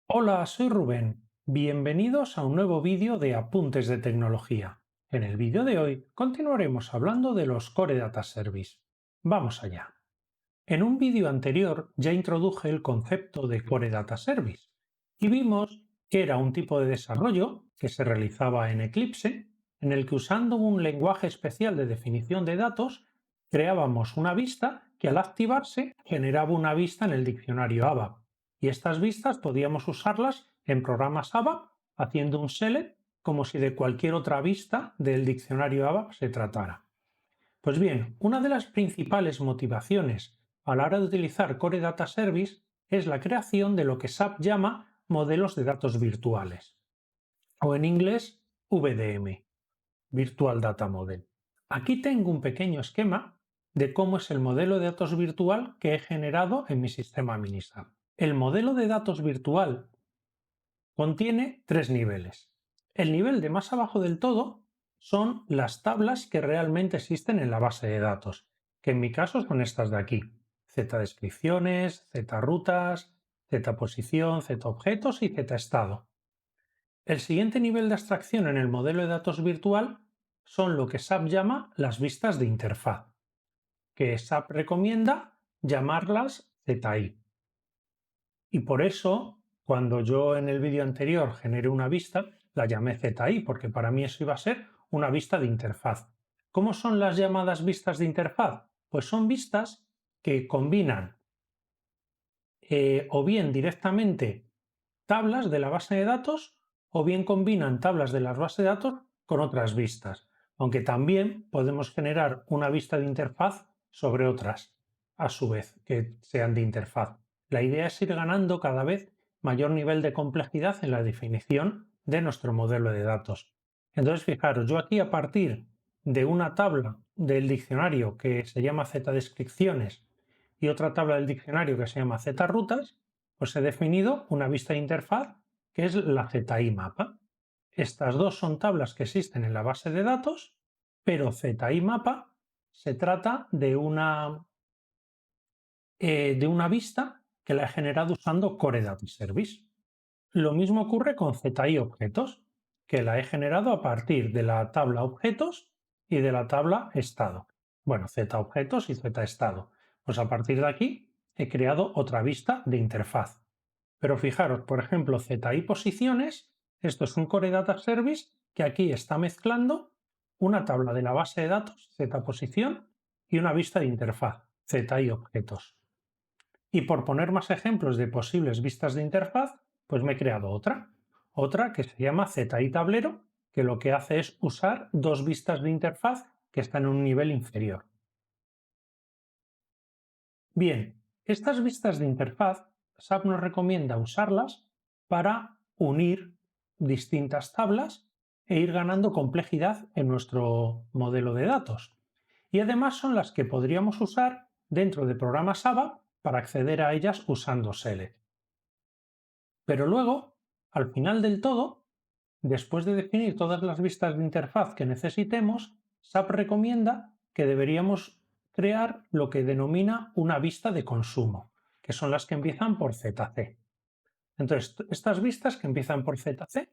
Hola, soy Rubén. Bienvenidos a un nuevo vídeo de Apuntes de Tecnología. En el vídeo de hoy continuaremos hablando de los Core Data Service. Vamos allá. En un vídeo anterior ya introduje el concepto de Core Data Service y vimos que era un tipo de desarrollo que se realizaba en Eclipse, en el que usando un lenguaje especial de definición de datos creábamos una vista que al activarse generaba una vista en el diccionario ABAP, y estas vistas podíamos usarlas en programas ABAP haciendo un select como si de cualquier otra vista del diccionario ABAP se tratara. Pues bien, una de las principales motivaciones a la hora de utilizar Core Data Service es la creación de lo que SAP llama modelos de datos virtuales, o en inglés VDM, Virtual Data Model. Aquí tengo un pequeño esquema de cómo es el modelo de datos virtual que he generado en mi sistema Minisap. El modelo de datos virtual contiene tres niveles. El nivel de más abajo del todo son las tablas que realmente existen en la base de datos, que en mi caso son estas de aquí: Z descripciones, Z rutas, Z posición, Z objetos y Z estado. El siguiente nivel de abstracción en el modelo de datos virtual son lo que SAP llama las vistas de interfaz, que SAP recomienda llamarlas ZI. Y por eso, cuando yo en el vídeo anterior generé una vista, la llamé ZI, porque para mí eso iba a ser una vista de interfaz. ¿Cómo son las llamadas vistas de interfaz? Pues son vistas que combinan o bien directamente tablas de la base de datos o bien combinan tablas de las bases de datos con otras vistas, aunque también podemos generar una vista de interfaz sobre otras, a su vez, que sean de interfaz. La idea es ir ganando cada vez mayor nivel de complejidad en la definición de nuestro modelo de datos. Entonces, fijaros, yo aquí a partir de una tabla del diccionario que se llama Z descripciones y otra tabla del diccionario que se llama Z rutas, pues he definido una vista de interfaz que es la ZI mapa. Estas dos son tablas que existen en la base de datos, pero ZI mapa se trata de una vista que la he generado usando Core Data Service. Lo mismo ocurre con ZI objetos, que la he generado a partir de la tabla objetos y de la tabla estado. Bueno, Z objetos y Z estado. Pues a partir de aquí he creado otra vista de interfaz. Pero fijaros, por ejemplo, ZI posiciones, esto es un Core Data Service que aquí está mezclando una tabla de la base de datos, Z posición, y una vista de interfaz, ZI objetos. Y por poner más ejemplos de posibles vistas de interfaz, pues me he creado otra que se llama ZI tablero, que lo que hace es usar dos vistas de interfaz que están en un nivel inferior. Bien, estas vistas de interfaz, SAP nos recomienda usarlas para unir distintas tablas e ir ganando complejidad en nuestro modelo de datos. Y además son las que podríamos usar dentro de programas ABAP para acceder a ellas usando Select. Pero luego, al final del todo, después de definir todas las vistas de interfaz que necesitemos, SAP recomienda que deberíamos crear lo que denomina una vista de consumo, que son las que empiezan por ZC. Entonces, estas vistas que empiezan por ZC,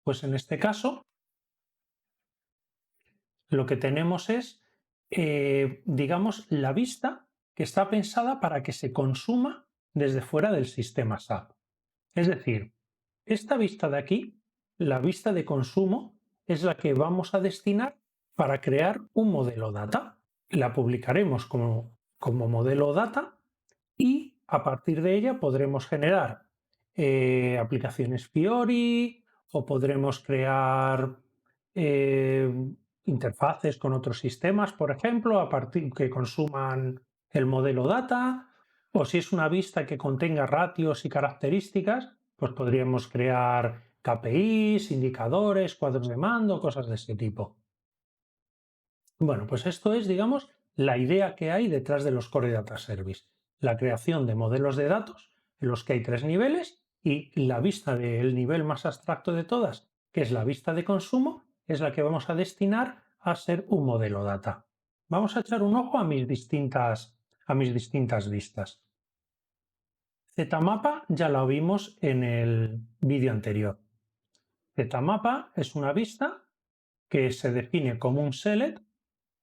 pues en este caso lo que tenemos es, digamos, la vista que está pensada para que se consuma desde fuera del sistema SAP. Es decir, esta vista de aquí, la vista de consumo, es la que vamos a destinar para crear un modelo data. La publicaremos como modelo data y a partir de ella podremos generar aplicaciones Fiori o podremos crear eh, interfaces con otros sistemas, por ejemplo, a partir que consuman el modelo data, o si es una vista que contenga ratios y características, pues podríamos crear KPIs, indicadores, cuadros de mando, cosas de ese tipo. Bueno, pues esto es, digamos, la idea que hay detrás de los Core Data Service. La creación de modelos de datos en los que hay tres niveles y la vista del nivel más abstracto de todas, que es la vista de consumo, es la que vamos a destinar a ser un modelo data. Vamos a echar un ojo a mis distintas vistas. ZMapa ya lo vimos en el vídeo anterior. ZMapa es una vista que se define como un select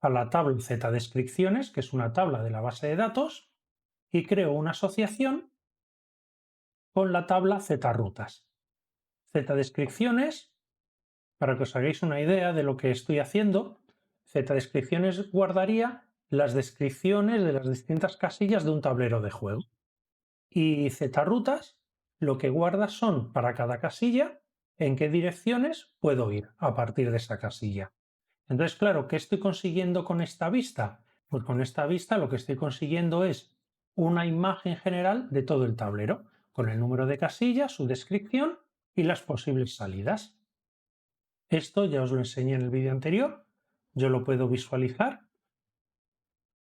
a la tabla zdescripciones, que es una tabla de la base de datos, y creo una asociación con la tabla zrutas. Zdescripciones, para que os hagáis una idea de lo que estoy haciendo, zdescripciones guardaría las descripciones de las distintas casillas de un tablero de juego. Y zrutas lo que guarda son para cada casilla en qué direcciones puedo ir a partir de esa casilla. Entonces, claro, ¿qué estoy consiguiendo con esta vista? Pues con esta vista lo que estoy consiguiendo es una imagen general de todo el tablero, con el número de casillas, su descripción y las posibles salidas. Esto ya os lo enseñé en el vídeo anterior, yo lo puedo visualizar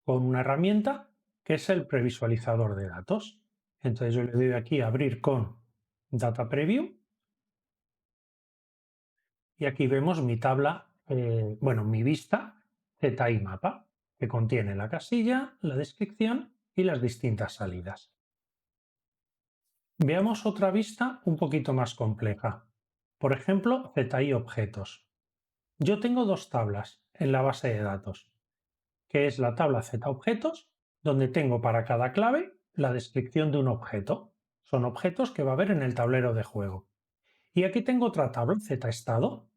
con una herramienta que es el previsualizador de datos. Entonces yo le doy aquí a abrir con Data Preview y aquí vemos mi tabla, mi vista ZIMAPA, que contiene la casilla, la descripción y las distintas salidas. Veamos otra vista un poquito más compleja. Por ejemplo, ZI Objetos. Yo tengo dos tablas en la base de datos, que es la tabla ZObjetos, donde tengo para cada clave la descripción de un objeto. Son objetos que va a haber en el tablero de juego. Y aquí tengo otra tabla, ZEstado,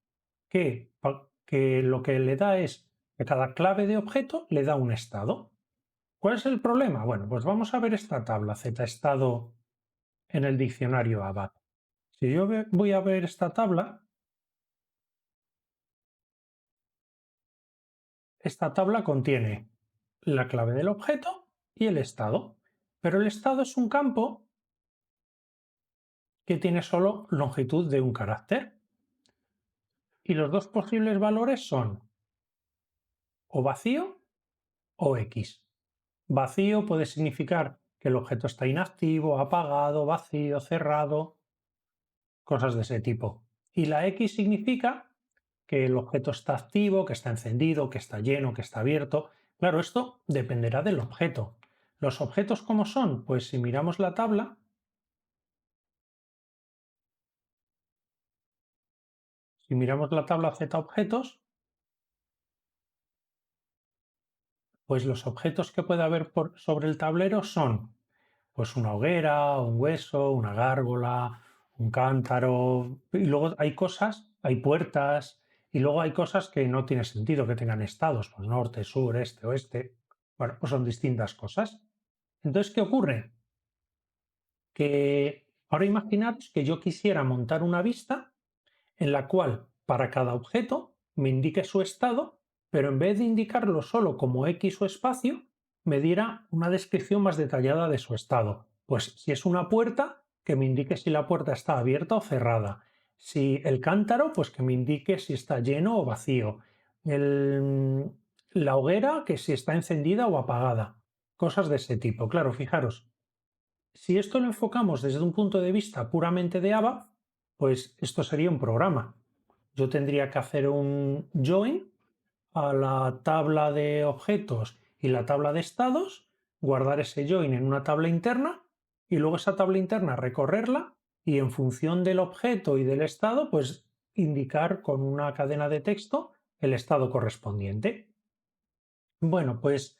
que lo que le da es que cada clave de objeto le da un estado. ¿Cuál es el problema? Bueno, pues vamos a ver esta tabla ZEstado en el diccionario ABAP. Si yo voy a ver esta tabla contiene la clave del objeto y el estado, pero el estado es un campo que tiene solo longitud de un carácter y los dos posibles valores son o vacío o X. Vacío puede significar que el objeto está inactivo, apagado, vacío, cerrado, cosas de ese tipo. Y la X significa que el objeto está activo, que está encendido, que está lleno, que está abierto. Claro, esto dependerá del objeto. ¿Los objetos cómo son? Pues si miramos la tabla, ZObjetos, pues los objetos que puede haber sobre el tablero son pues una hoguera, un hueso, una gárgola, un cántaro, y luego hay puertas, y luego hay cosas que no tiene sentido que tengan estados, pues norte, sur, este, oeste. Bueno, pues son distintas cosas. Entonces, ¿qué ocurre? Que ahora imaginaos que yo quisiera montar una vista en la cual para cada objeto me indique su estado, pero en vez de indicarlo solo como X o espacio, me diera una descripción más detallada de su estado. Pues si es una puerta, que me indique si la puerta está abierta o cerrada. Si el cántaro, pues que me indique si está lleno o vacío. La hoguera, que si está encendida o apagada. Cosas de ese tipo. Claro, fijaros, si esto lo enfocamos desde un punto de vista puramente de ABAP, pues esto sería un programa. Yo tendría que hacer un join a la tabla de objetos y la tabla de estados, guardar ese join en una tabla interna y luego esa tabla interna recorrerla y en función del objeto y del estado, pues indicar con una cadena de texto el estado correspondiente. Bueno, pues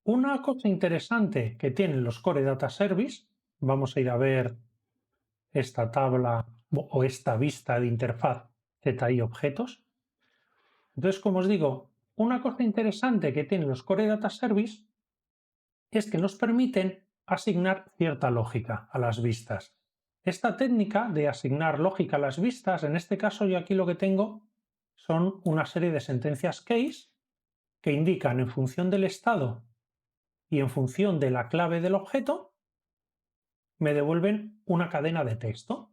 una cosa interesante que tienen los Core Data Service, vamos a ir a ver esta tabla o esta vista de interfaz ZI Objetos. Entonces, como os digo, una cosa interesante que tienen los Core Data Service es que nos permiten asignar cierta lógica a las vistas. Esta técnica de asignar lógica a las vistas, en este caso yo aquí lo que tengo son una serie de sentencias case que indican en función del estado y en función de la clave del objeto, me devuelven una cadena de texto.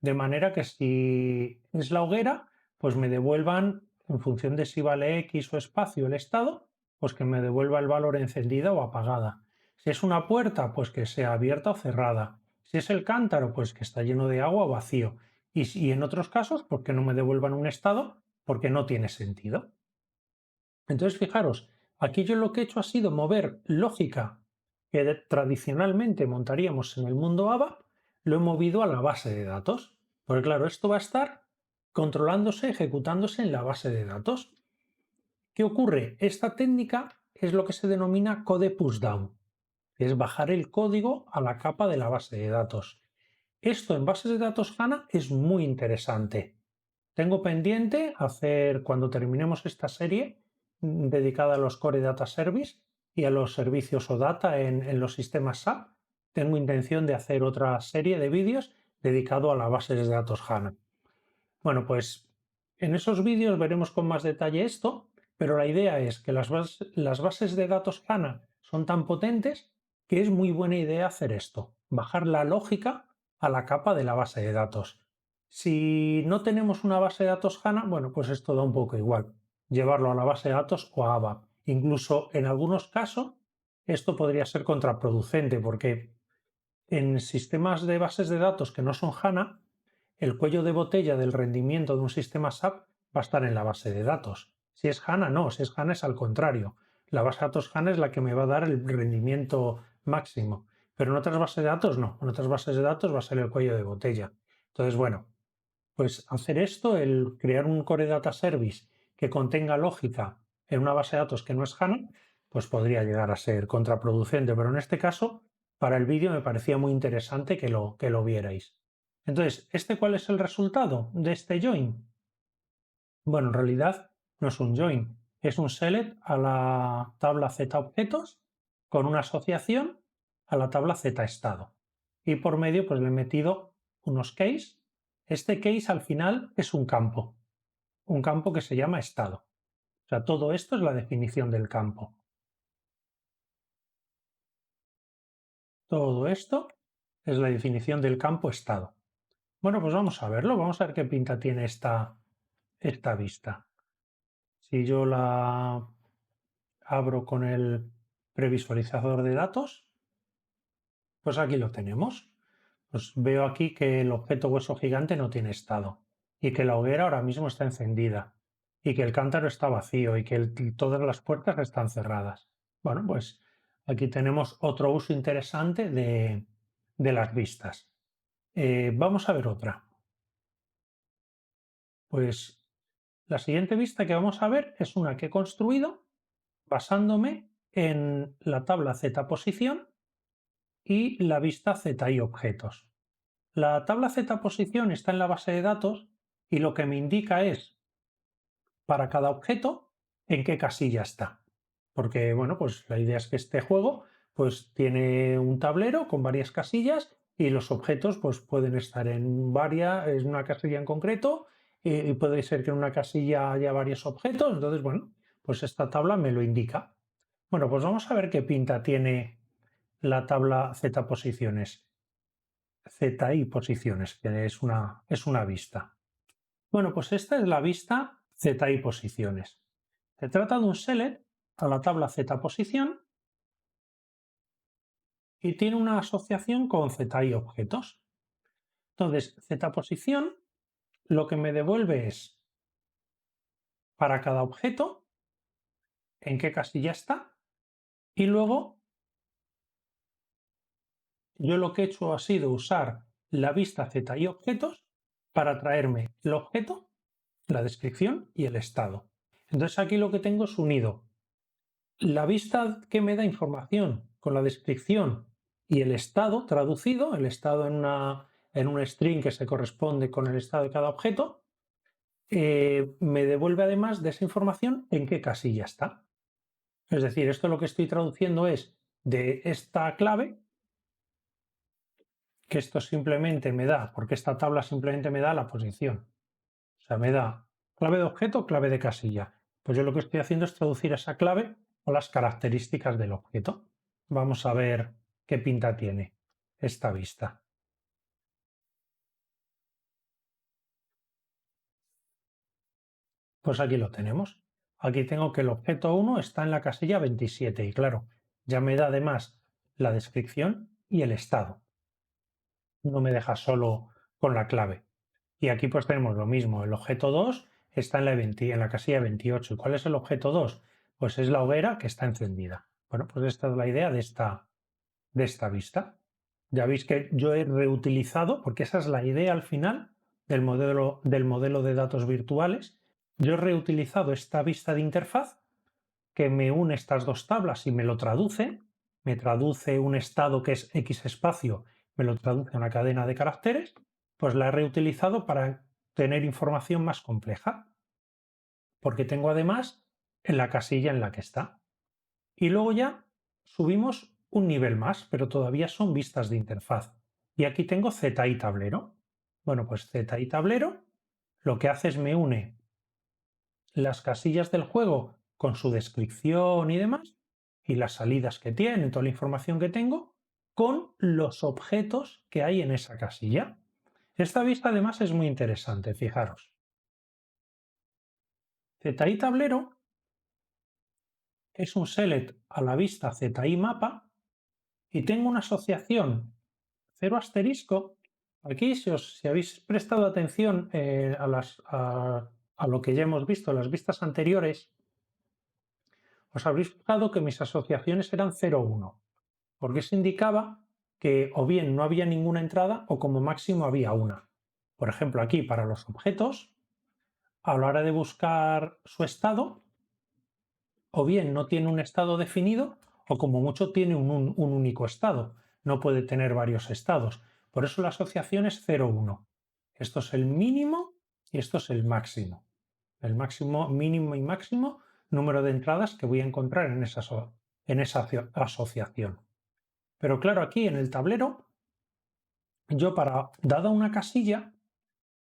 De manera que si es la hoguera, pues me devuelvan, en función de si vale X o espacio el estado, pues que me devuelva el valor encendida o apagada. Si es una puerta, pues que sea abierta o cerrada. Si es el cántaro, pues que está lleno de agua o vacío. Y en otros casos, pues que no me devuelvan un estado porque no tiene sentido. Entonces, fijaros, aquí yo lo que he hecho ha sido mover lógica que tradicionalmente montaríamos en el mundo ABAP, lo he movido a la base de datos. Porque claro, esto va a estar controlándose, ejecutándose en la base de datos. ¿Qué ocurre? Esta técnica es lo que se denomina code pushdown, que es bajar el código a la capa de la base de datos. Esto en bases de datos HANA es muy interesante. Tengo pendiente hacer, cuando terminemos esta serie dedicada a los Core Data Service y a los servicios OData en los sistemas SAP, tengo intención de hacer otra serie de vídeos dedicado a las bases de datos HANA. Bueno, pues en esos vídeos veremos con más detalle esto, pero la idea es que las bases de datos HANA son tan potentes que es muy buena idea hacer esto, bajar la lógica a la capa de la base de datos. Si no tenemos una base de datos HANA, bueno, pues esto da un poco igual, llevarlo a la base de datos o a ABAP. Incluso en algunos casos esto podría ser contraproducente porque en sistemas de bases de datos que no son HANA, el cuello de botella del rendimiento de un sistema SAP va a estar en la base de datos. Si es HANA, no, si es HANA es al contrario. La base de datos HANA es la que me va a dar el rendimiento máximo. Pero en otras bases de datos no. En otras bases de datos va a ser el cuello de botella. Entonces, bueno, pues hacer esto, el crear un Core Data Service que contenga lógica en una base de datos que no es HANA, pues podría llegar a ser contraproducente. Pero en este caso, para el vídeo me parecía muy interesante que lo vierais. Entonces, ¿cuál es el resultado de este join? Bueno, en realidad no es un join, es un select a la tabla Z objetos con una asociación a la tabla Z estado. Y por medio pues le he metido unos case. Este case al final es un campo que se llama estado. O sea, todo esto es la definición del campo. Todo esto es la definición del campo estado. Bueno, pues vamos a verlo, vamos a ver qué pinta tiene esta vista. Si yo la abro con el previsualizador de datos, pues aquí lo tenemos. Pues veo aquí que el objeto hueso gigante no tiene estado y que la hoguera ahora mismo está encendida y que el cántaro está vacío y que todas las puertas están cerradas. Bueno, pues aquí tenemos otro uso interesante de las vistas. Vamos a ver otra. Pues la siguiente vista que vamos a ver es una que he construido basándome en la tabla Z posición y la vista ZI objetos. La tabla Z posición está en la base de datos y lo que me indica es para cada objeto en qué casilla está. Porque, bueno, pues la idea es que este juego pues tiene un tablero con varias casillas y los objetos pues pueden estar en una casilla en concreto y puede ser que en una casilla haya varios objetos. Entonces, bueno, pues esta tabla me lo indica. Bueno, pues vamos a ver qué pinta tiene la tabla Z posiciones. ZI posiciones, que es una vista. Bueno, pues esta es la vista ZI posiciones. Se trata de un select a la tabla Z posición y tiene una asociación con ZI objetos. Entonces, Z posición lo que me devuelve es para cada objeto en qué casilla está y luego yo lo que he hecho ha sido usar la vista ZI objetos para traerme el objeto, la descripción y el estado. Entonces aquí lo que tengo es unido la vista que me da información con la descripción y el estado traducido, el estado en un string que se corresponde con el estado de cada objeto, me devuelve además de esa información en qué casilla está. Es decir, esto lo que estoy traduciendo es de esta clave, que esto simplemente me da, porque esta tabla simplemente me da la posición. O sea, me da clave de objeto, clave de casilla. Pues yo lo que estoy haciendo es traducir esa clave a las características del objeto. Vamos a ver qué pinta tiene esta vista. Pues aquí lo tenemos. Aquí tengo que el objeto 1 está en la casilla 27 y claro, ya me da además la descripción y el estado. No me deja solo con la clave. Y aquí pues tenemos lo mismo. El objeto 2 está en la casilla 28. ¿Y cuál es el objeto 2? Pues es la hoguera que está encendida. Bueno, pues esta es la idea de esta de esta vista. Ya veis que yo he reutilizado, porque esa es la idea al final del modelo de datos virtuales, yo he reutilizado esta vista de interfaz que me une estas dos tablas y me traduce un estado que es X espacio, me lo traduce a una cadena de caracteres, pues la he reutilizado para tener información más compleja, porque tengo además en la casilla en la que está. Y luego ya subimos un nivel más, pero todavía son vistas de interfaz. Y aquí tengo ZI tablero. Bueno, pues ZI tablero lo que hace es me une las casillas del juego con su descripción y demás, y las salidas que tiene, toda la información que tengo, con los objetos que hay en esa casilla. Esta vista además es muy interesante, fijaros. ZI tablero es un select a la vista ZI mapa y tengo una asociación 0 asterisco. Aquí, si habéis prestado atención a lo que ya hemos visto en las vistas anteriores, os habréis fijado que mis asociaciones eran 0,1, porque eso indicaba que o bien no había ninguna entrada o como máximo había una. Por ejemplo, aquí para los objetos, a la hora de buscar su estado, o bien no tiene un estado definido o como mucho tiene un único estado. No puede tener varios estados. Por eso la asociación es 0,1. Esto es el mínimo y esto es el máximo. El máximo, mínimo y máximo número de entradas que voy a encontrar en esa asociación. Pero claro, aquí en el tablero, dada una casilla,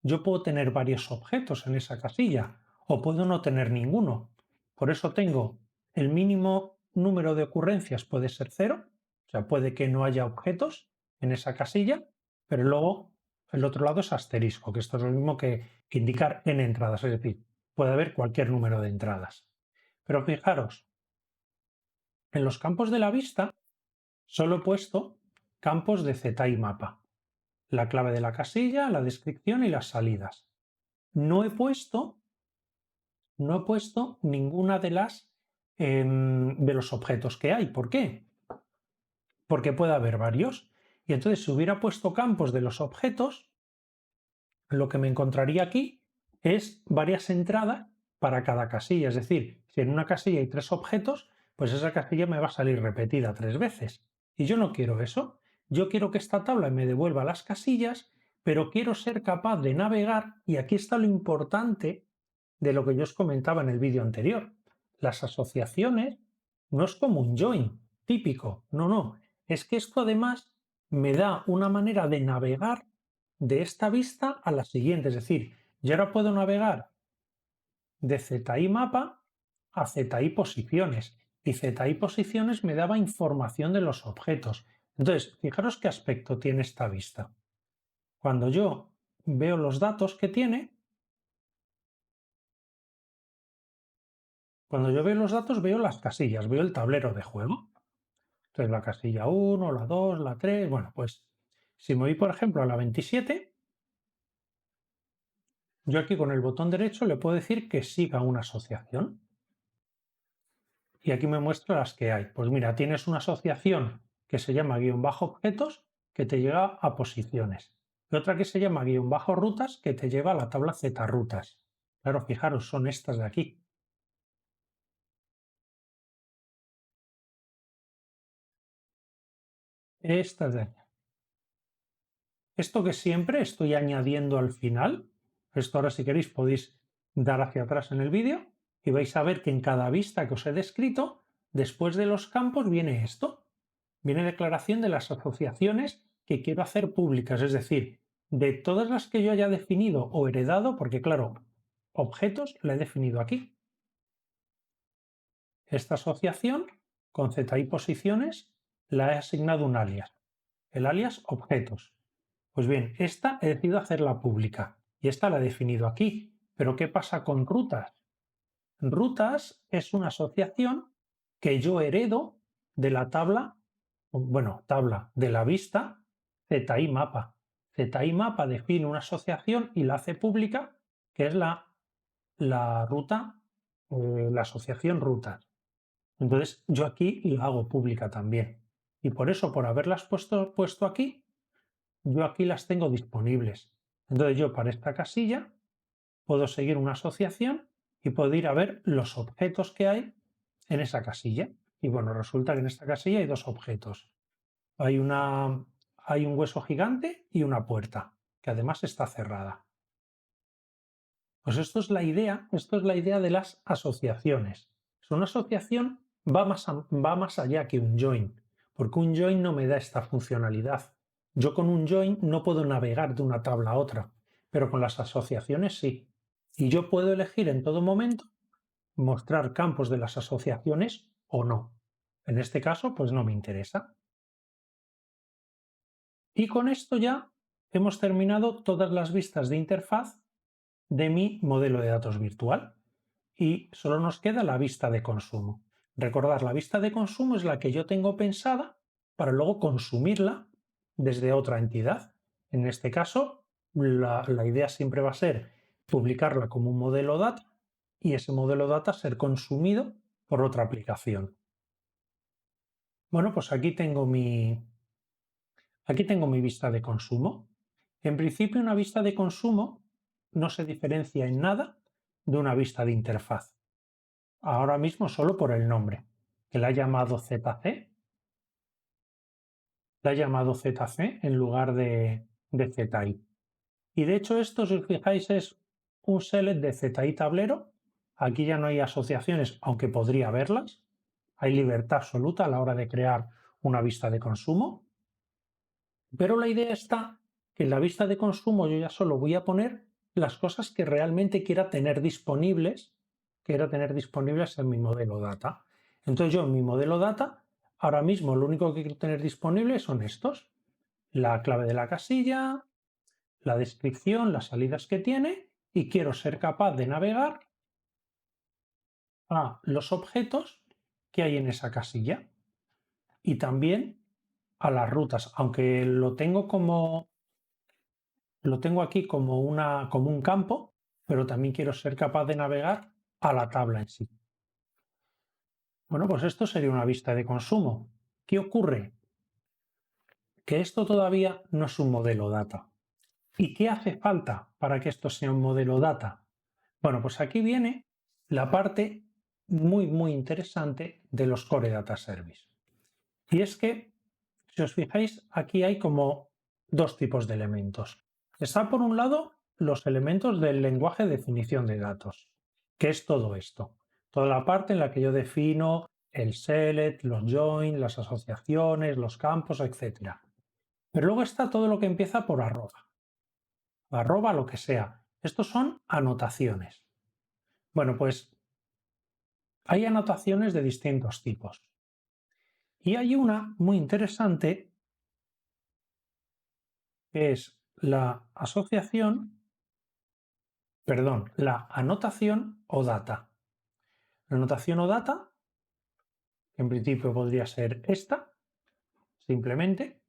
yo puedo tener varios objetos en esa casilla o puedo no tener ninguno. Por eso tengo el mínimo número de ocurrencias puede ser 0, o sea, puede que no haya objetos en esa casilla, pero luego el otro lado es asterisco, que esto es lo mismo que indicar n entradas, es decir, puede haber cualquier número de entradas. Pero fijaros, en los campos de la vista solo he puesto campos de ZI mapa, la clave de la casilla, la descripción y las salidas. No he puesto ninguna de los objetos que hay. ¿Por qué? Porque puede haber varios. Y entonces, si hubiera puesto campos de los objetos, lo que me encontraría aquí es varias entradas para cada casilla. Es decir, si en una casilla hay 3 objetos, pues esa casilla me va a salir repetida 3 veces. Y yo no quiero eso. Yo quiero que esta tabla me devuelva las casillas, pero quiero ser capaz de navegar, y aquí está lo importante de lo que yo os comentaba en el vídeo anterior. Las asociaciones no es como un join típico, no. Es que esto además me da una manera de navegar de esta vista a la siguiente. Es decir, yo ahora puedo navegar de ZI mapa a ZI posiciones. Y ZI posiciones me daba información de los objetos. Entonces, fijaros qué aspecto tiene esta vista. Cuando yo veo los datos que tiene, cuando yo veo los datos, veo las casillas, veo el tablero de juego. Entonces, la casilla 1, la 2, la 3. Bueno, pues si me voy, por ejemplo, a la 27, yo aquí con el botón derecho le puedo decir que siga una asociación. Y aquí me muestra las que hay. Pues mira, tienes una asociación que se llama guión bajo objetos que te lleva a posiciones. Y otra que se llama guión bajo rutas que te lleva a la tabla Z rutas. Claro, fijaros, son estas de aquí. Estas de aquí. Esto que siempre estoy añadiendo al final, esto ahora si queréis podéis dar hacia atrás en el vídeo y vais a ver que en cada vista que os he descrito, después de los campos viene esto. Viene declaración de las asociaciones que quiero hacer públicas, es decir, de todas las que yo haya definido o heredado, porque claro, objetos la he definido aquí. Esta asociación con ZI posiciones la he asignado un alias, el alias objetos. Pues bien, esta he decidido hacerla pública y esta la he definido aquí. Pero ¿qué pasa con rutas? Rutas es una asociación que yo heredo de la tabla de la vista ZI mapa. ZI mapa define una asociación y la hace pública, que es la ruta, la asociación rutas. Entonces yo aquí la hago pública también. Y por eso, por haberlas puesto aquí, yo aquí las tengo disponibles. Entonces yo para esta casilla puedo seguir una asociación y puedo ir a ver los objetos que hay en esa casilla. Y bueno, resulta que en esta casilla hay dos objetos. Hay hay un hueso gigante y una puerta, que además está cerrada. Pues esto es la idea de las asociaciones. Una asociación va más allá que un join, porque un join no me da esta funcionalidad. Yo con un join no puedo navegar de una tabla a otra, pero con las asociaciones sí. Y yo puedo elegir en todo momento mostrar campos de las asociaciones o no. En este caso, pues no me interesa. Y con esto ya hemos terminado todas las vistas de interfaz de mi modelo de datos virtual y solo nos queda la vista de consumo. Recordad, la vista de consumo es la que yo tengo pensada para luego consumirla desde otra entidad. En este caso, la idea siempre va a ser publicarla como un modelo data y ese modelo data ser consumido por otra aplicación. Bueno, pues aquí tengo mi vista de consumo. En principio, una vista de consumo no se diferencia en nada de una vista de interfaz. Ahora mismo solo por el nombre, que la ha llamado ZC, la ha llamado ZC en lugar de ZI. Y de hecho esto, si os fijáis, es un select de ZI tablero. Aquí ya no hay asociaciones, aunque podría haberlas. Hay libertad absoluta a la hora de crear una vista de consumo. Pero la idea está que en la vista de consumo yo ya solo voy a poner las cosas que realmente quiera tener disponibles en mi modelo data. Entonces yo en mi modelo data, ahora mismo lo único que quiero tener disponible son estos. La clave de la casilla, la descripción, las salidas que tiene y quiero ser capaz de navegar a los objetos que hay en esa casilla y también a las rutas, aunque lo tengo aquí como un campo, pero también quiero ser capaz de navegar a la tabla en sí. Bueno, pues esto sería una vista de consumo. ¿Qué ocurre? Que esto todavía no es un modelo data. ¿Y qué hace falta para que esto sea un modelo data? Bueno, pues aquí viene la parte muy interesante de los Core Data Service. Y es que, si os fijáis, aquí hay como dos tipos de elementos. Está por un lado los elementos del lenguaje de definición de datos, que es todo esto. Toda la parte en la que yo defino el select, los join, las asociaciones, los campos, etc. Pero luego está todo lo que empieza por arroba lo que sea. Estos son anotaciones. Bueno, pues hay anotaciones de distintos tipos. Y hay una muy interesante que es la anotación o data. La anotación o data, en principio podría ser esta, simplemente,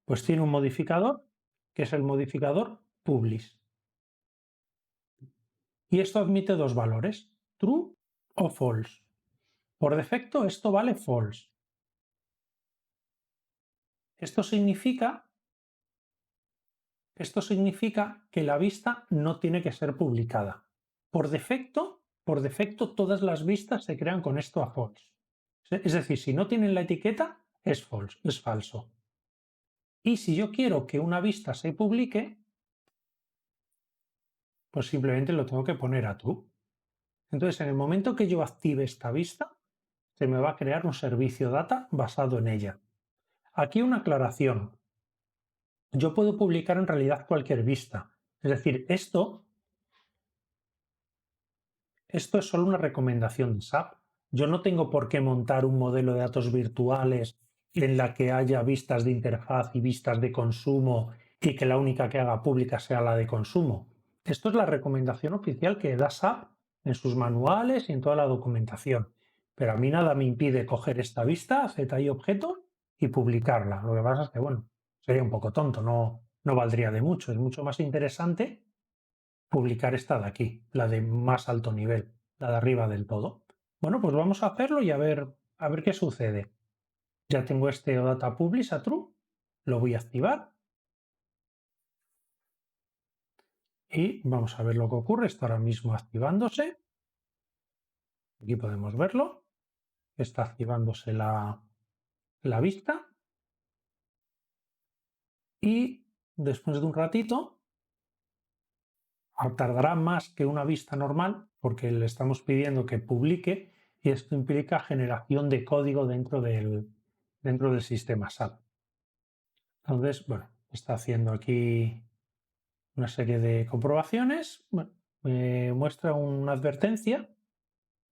pues tiene un modificador que es el modificador publish. Y esto admite dos valores, true o false. Por defecto esto vale false. Esto significa que la vista no tiene que ser publicada. Por defecto todas las vistas se crean con esto a false. Es decir, si no tienen la etiqueta, es false, es falso. Y si yo quiero que una vista se publique, pues simplemente lo tengo que poner a true. Entonces, en el momento que yo active esta vista, se me va a crear un servicio data basado en ella. Aquí una aclaración. Yo puedo publicar en realidad cualquier vista. Es decir, esto es solo una recomendación de SAP. Yo no tengo por qué montar un modelo de datos virtuales en la que haya vistas de interfaz y vistas de consumo y que la única que haga pública sea la de consumo. Esto es la recomendación oficial que da SAP en sus manuales y en toda la documentación. Pero a mí nada me impide coger esta vista, ZI objeto, y publicarla. Lo que pasa es que, bueno, sería un poco tonto, no valdría de mucho. Es mucho más interesante publicar esta de aquí, la de más alto nivel, la de arriba del todo. Bueno, pues vamos a hacerlo y a ver qué sucede. Ya tengo este OData Publish a True, lo voy a activar y vamos a ver lo que ocurre. Está ahora mismo activándose. Aquí podemos verlo. Está activándose la vista y después de un ratito, tardará más que una vista normal porque le estamos pidiendo que publique y esto implica generación de código dentro del sistema SAP. Entonces, bueno, está haciendo aquí una serie de comprobaciones. Bueno, me muestra una advertencia,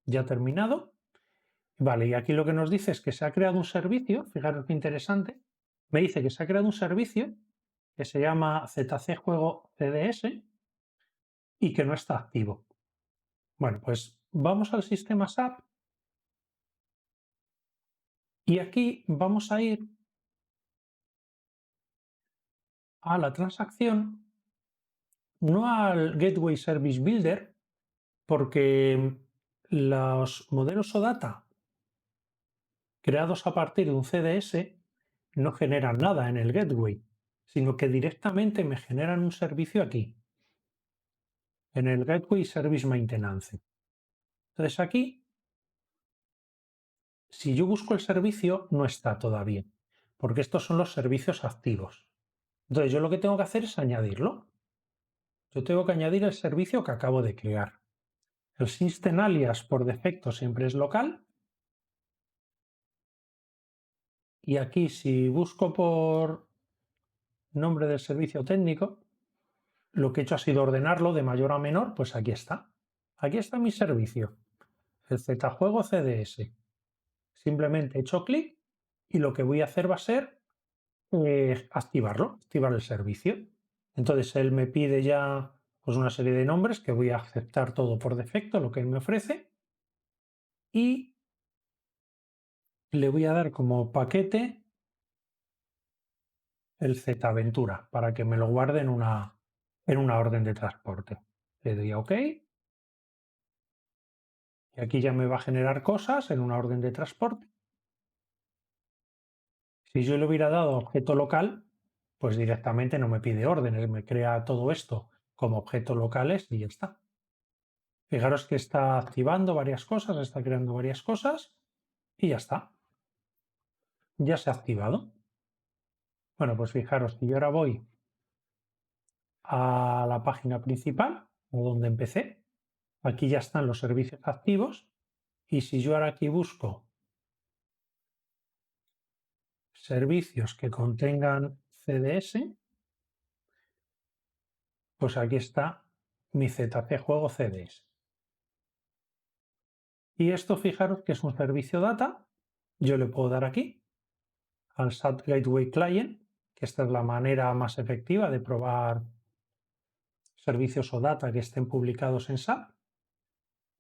ya terminado. Vale, y aquí lo que nos dice es que se ha creado un servicio, fijaros qué interesante, me dice que se ha creado un servicio que se llama ZC Juego CDS y que no está activo. Bueno, pues vamos al sistema SAP y aquí vamos a ir a la transacción, no al Gateway Service Builder, porque los modelos OData creados a partir de un CDS no generan nada en el gateway, sino que directamente me generan un servicio aquí, en el Gateway Service Maintenance. Entonces aquí, si yo busco el servicio, no está todavía, porque estos son los servicios activos. Entonces yo lo que tengo que hacer es añadirlo. Yo tengo que añadir el servicio que acabo de crear. El System Alias por defecto siempre es local. Y aquí si busco por nombre del servicio técnico, lo que he hecho ha sido ordenarlo de mayor a menor, pues aquí está. Aquí está mi servicio, el Zjuego CDS. Simplemente he hecho clic y lo que voy a hacer va a ser activar el servicio. Entonces él me pide ya pues, una serie de nombres que voy a aceptar todo por defecto, lo que él me ofrece. Y le voy a dar como paquete el Zaventura para que me lo guarde en una orden de transporte. Le doy a OK y aquí ya me va a generar cosas en una orden de transporte. Si yo le hubiera dado objeto local, pues directamente no me pide órdenes, me crea todo esto como objetos locales y ya está. Fijaros que está activando varias cosas, está creando varias cosas y ya está. Ya se ha activado. Bueno, pues fijaros que yo ahora voy a la página principal, o donde empecé. Aquí ya están los servicios activos. Y si yo ahora aquí busco servicios que contengan CDS, pues aquí está mi ZC Juego CDS. Y esto, fijaros que es un servicio data. Yo le puedo dar aquí al SAP Gateway Client, que esta es la manera más efectiva de probar servicios o data que estén publicados en SAP.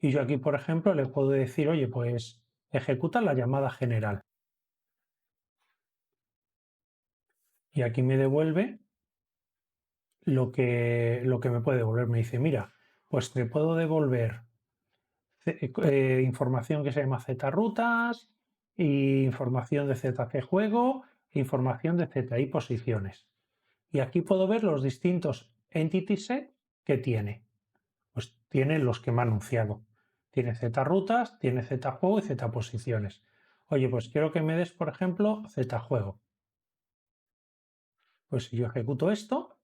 Y yo aquí, por ejemplo, le puedo decir, oye, pues ejecuta la llamada general. Y aquí me devuelve lo que me puede devolver. Me dice, mira, pues te puedo devolver información que se llama zrutas, información de ZC juego, información de ZI posiciones. Y aquí puedo ver los distintos entity set que tiene. Pues tiene los que me ha anunciado. Tiene zrutas, tiene zjuego y zposiciones. Oye, pues quiero que me des, por ejemplo, zjuego. Pues si yo ejecuto esto,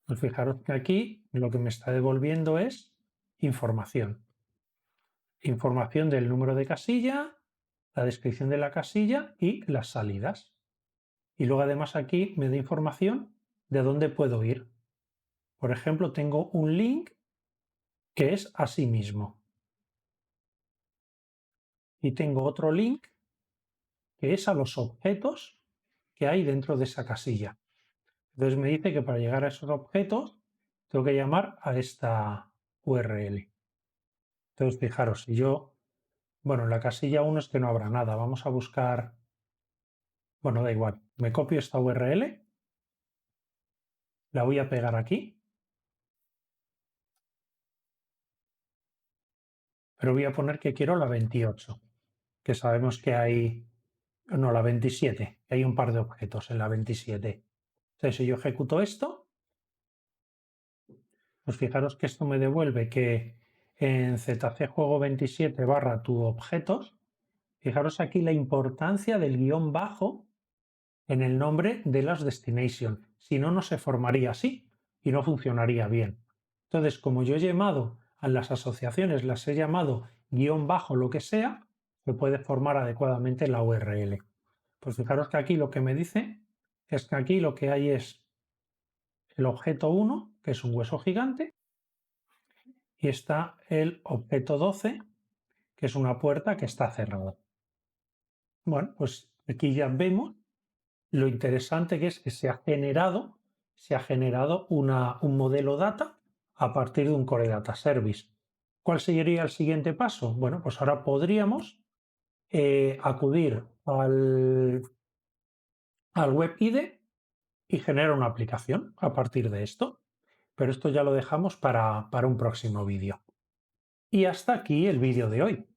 pues fijaros que aquí lo que me está devolviendo es información. Información del número de casilla, la descripción de la casilla y las salidas. Y luego además aquí me da información de dónde puedo ir. Por ejemplo, tengo un link que es a sí mismo. Y tengo otro link que es a los objetos que hay dentro de esa casilla. Entonces me dice que para llegar a esos objetos tengo que llamar a esta URL. Entonces fijaros, si yo, bueno, en la casilla 1 es que no habrá nada. Vamos a buscar, bueno, da igual. Me copio esta URL, la voy a pegar aquí, pero voy a poner que quiero la 28. que sabemos que hay, no, la 27, que hay un par de objetos en la 27. Entonces, si yo ejecuto esto, pues fijaros que esto me devuelve que en ZC juego 27 barra tu objetos, fijaros aquí la importancia del guión bajo en el nombre de las destination. Si no, no se formaría así y no funcionaría bien. Entonces, como yo he llamado a las asociaciones, las he llamado guión bajo lo que sea, se puede formar adecuadamente la URL. Pues fijaros que aquí lo que me dice es que aquí lo que hay es el objeto 1, que es un hueso gigante, y está el objeto 12, que es una puerta que está cerrada. Bueno, pues aquí ya vemos lo interesante que es que se ha generado un modelo data a partir de un Core Data Service. ¿Cuál sería el siguiente paso? Bueno, pues ahora podríamos acudir al Web IDE y generar una aplicación a partir de esto. Pero esto ya lo dejamos para un próximo vídeo. Y hasta aquí el vídeo de hoy.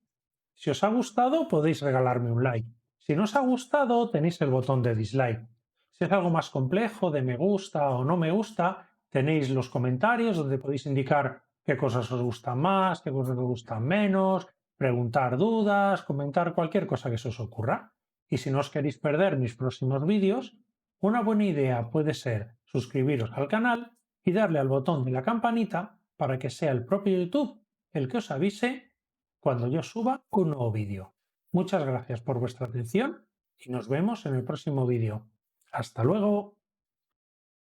Si os ha gustado, podéis regalarme un like. Si no os ha gustado, tenéis el botón de dislike. Si es algo más complejo, de me gusta o no me gusta, tenéis los comentarios donde podéis indicar qué cosas os gustan más, qué cosas os gustan menos, preguntar dudas, comentar cualquier cosa que se os ocurra. Y si no os queréis perder mis próximos vídeos, una buena idea puede ser suscribiros al canal y darle al botón de la campanita para que sea el propio YouTube el que os avise cuando yo suba un nuevo vídeo. Muchas gracias por vuestra atención y nos vemos en el próximo vídeo. ¡Hasta luego!